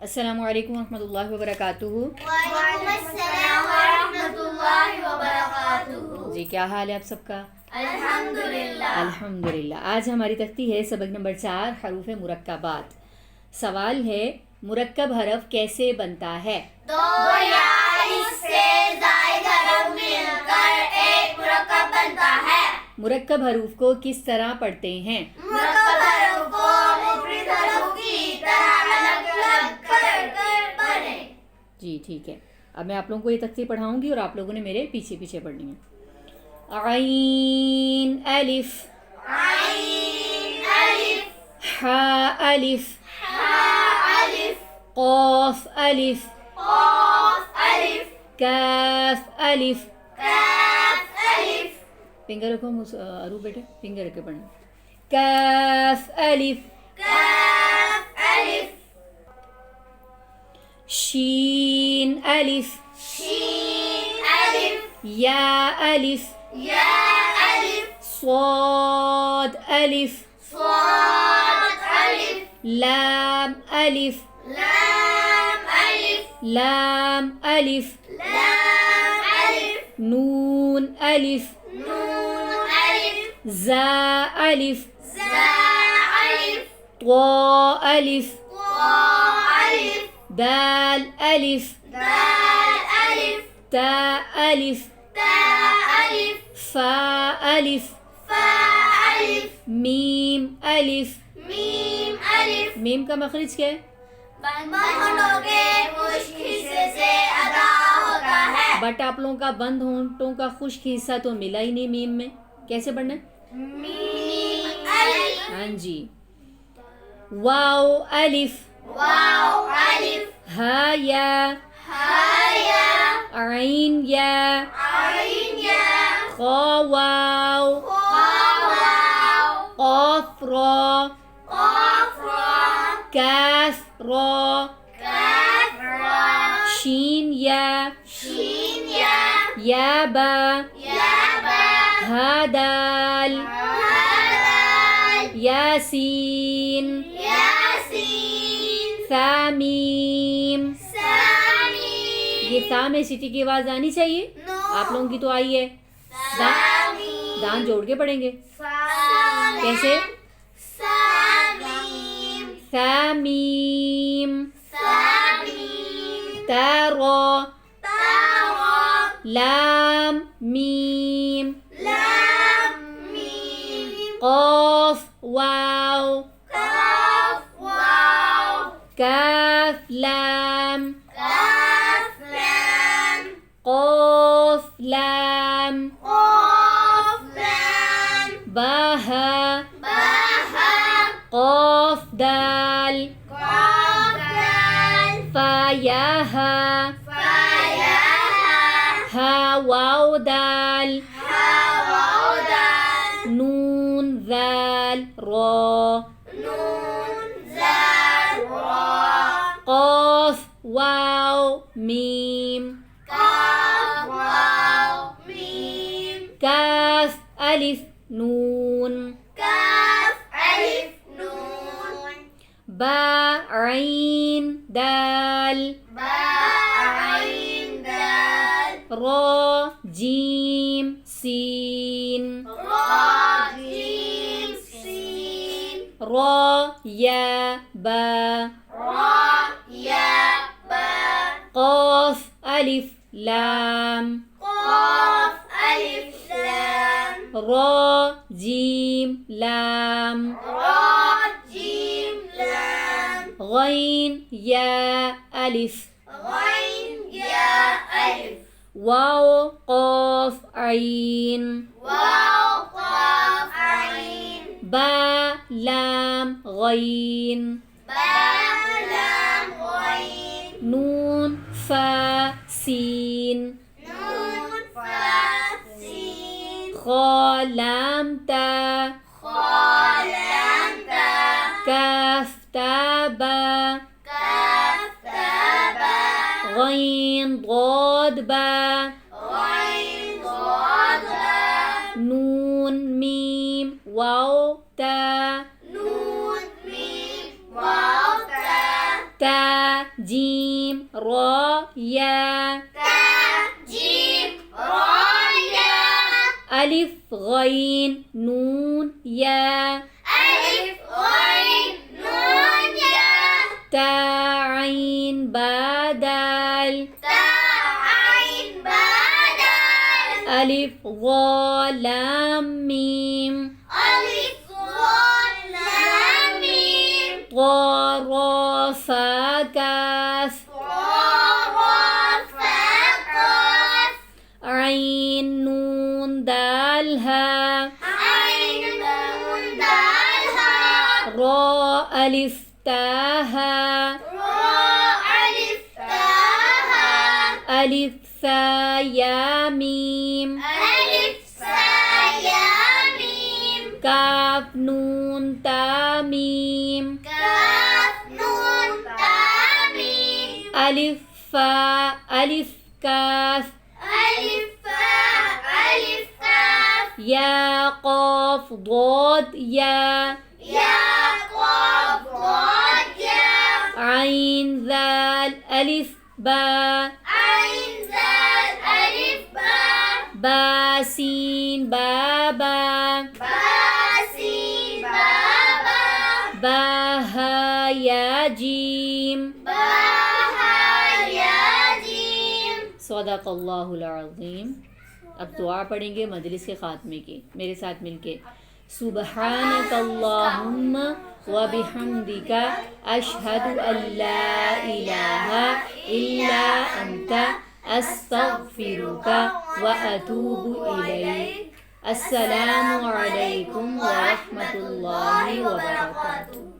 अस्सलामु अलैकुम रहमतुल्लाहि व बरकातुहू। वालेकुमुस्सलाम व रहमतुल्लाहि व बरकातुहू। जी, क्या हाल है आप सबका? अल्हम्दुलिल्लाह। अल्हम्दुलिल्लाह। आज हमारी तख्ती है सबक नंबर 4 हरूफ मुरक्कबात। सवाल है, मुरक्कब हरफ कैसे बनता है? दो या इससे ज़ायद हरफ मिलकर एक मुरक्कब बनता है। मुरक्कब हरूफ को किस तरह पढ़ते हैं? मुरक्कब हरफ को मुफरद हरफ की तरह अलग-अलग कर पढ़ें। जी ठीक है। अब मैं आप लोगों को ये तख्ती पढ़ाऊंगी और आप लोगों ने मेरे पीछे पीछे पढ़नी है। आइन अलिफ, आइन अलिफ, हा अलिफ, हा अलिफ, क़ाफ अलिफ, क़ाफ अलिफ, काफ अलिफ। काफ अलिफ, फिंगर रखो अरू बेटे, फिंगर रख के पढ़ना। काफ अलिफ, काफ अलिफ, शीन अलिफ, शीन अलिफ, या अलिफ, या अलिफ, स्वाद अलिफ, स्वाद अलिफ, लाम अलिफ, लाम अलिफ, लाम अलिफ, लाम अलिफ, नून अलिफ, नून अलिफ, जा अलिफ, जा अलिफ, त्वा अलिफ, क़ा अलिफ, दाल अलिफ, दाल अलिफ, ता अलिफ, ता अलिफ, फा अलिफ, फा अलिफ, मीम अलिफ। मीम अलिफ। मीम का मखरिज क्या है? बंद होठों के खुश्क हिस्से से अदा होता है। बट आप लोगों का बंद होंठों का खुश्क हिस्सा तो मिला ही नहीं मीम में। कैसे पढ़ना है? मीम अलिफ, हाँ जी। वाओ अलिफ, वाव अलिफ, हा या, हा या, आइन या, आइन या, खा वाव, क़ा वाव, क़ाफ रा, क़ाफ रा, काफ रा, काफ रा, शीन या, शीन या, या बा, या बा, हा दाल, हा दाल, यासीन, यासीन, सा मीम। सामीम, ये सा में सीटी की आवाज आनी चाहिए। आप लोगों की तो आई है। सामीम, दांत जोड़ के पढ़ेंगे। सामीम, कैसे? सामीम, सा मीम, सामीम, तारा, तारा, लाम मीम, लाम मीम, क़ाफ वाव, काफ वाव, काफ लाम, काफ लाम, क़ाफ लाम, क़ाफ लाम, बाहा, बाहा, क़ाफ दाल, क़ाफ दाल, फायाहा, फायाहा, हा वाव दाल, हा वाव दाल, नून दाल रा, नून जाल रा, क़ाफ वाव मीम, काफ वाव मीम, काफ अलिफ नून, काफ अलिफ नून, बा आइन दाल, बा आइन दाल, रा जीम सीन, रा जीम सीन, रा या बा, रा या बा, क़ाफ अलिफ लाम, क़ाफ अलिफ लाम, रा जीम लाम, रा जीम लाम, गैन या अलिफ, गैन या अलिफ, वाव क़ाफ आइन, वाव क़ाफ आइन, बा लाम गैन, बा लाम गैन, नून फा सीन, नून फा सीन, खा लाम ता, खा लाम ता, काफ ता बा, काफ ता बा, गैन ضاد बा, गैन ज़ाद बा, नून मीम वाव ता, नून मीम वाव ता, ता जीम रा या ता जीम रा या अलिफ गईन नून या अलिफ गईन नून या ता आइन बा दाल ता आइन बा दाल अलिफ वा लाम मीम अलिफ वा लाम मीम ता रा फा काफ आइन नून दाल हा रा अलिफ ता हा अलिफ सा या मीम काफ नून ता मीम अलिफ फा अलिफ काफ या क़ाफ ضاد या आइन ज़ाल अलिफ बा बा सीन बाबा बा हा या जीम सदक़ल्लाहुल अज़ीम। अब दुआ पढ़ेंगे मजलिस के ख़ात्मे की मेरे साथ मिलके। सुब्हानकल्लाहुम्मा व बिहम्दिका अशहदु अल्ला इलाहा इल्ला अंता अस्तग़फिरुका व अतूबु इलैक। अस्सलामु अलैकुम व रहमतुल्लाहि व बरकातुहू।